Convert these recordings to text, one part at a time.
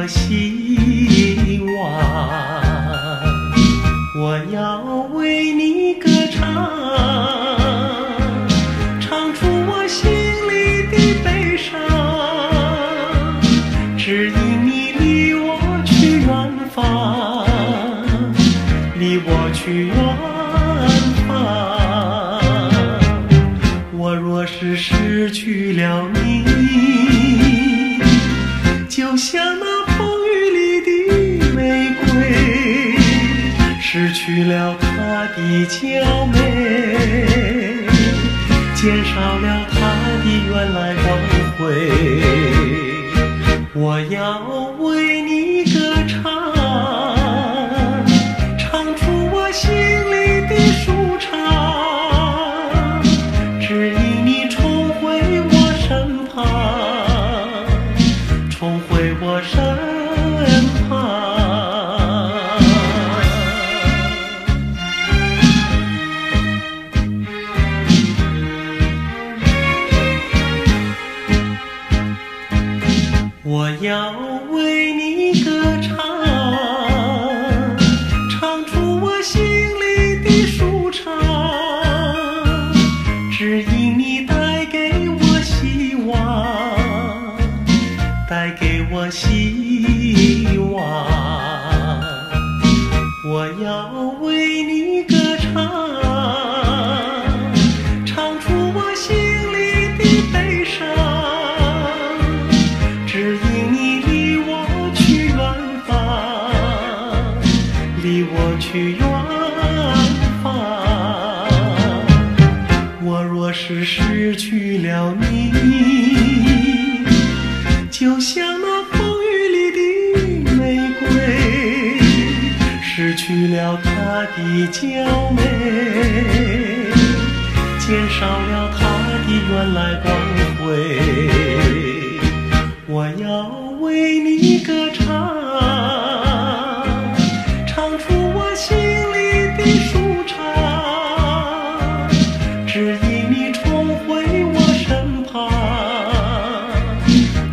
希望，我要为你歌唱，唱出我心里的悲伤，指引你离我去远方，离我去远方。我若是失去了你，就像那风雨里的玫瑰，失去了它的娇美，减少了它的原来光辉。我要为你歌唱，唱出我心里的舒畅，指引你重回我身旁，重回我身旁。我要为你歌唱，唱出我心里的舒畅，指引你带给我希望，带给我希望。我要为你歌唱，唱出我心里的悲伤，指引你离我去远方，离我去远方。我若是失去了你，就像那风雨里的玫瑰，失去了它的娇美，减少了它的原来光辉。我要为你歌唱，唱出我心里的舒畅，指引你重回我身旁，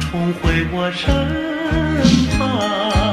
重回我身旁。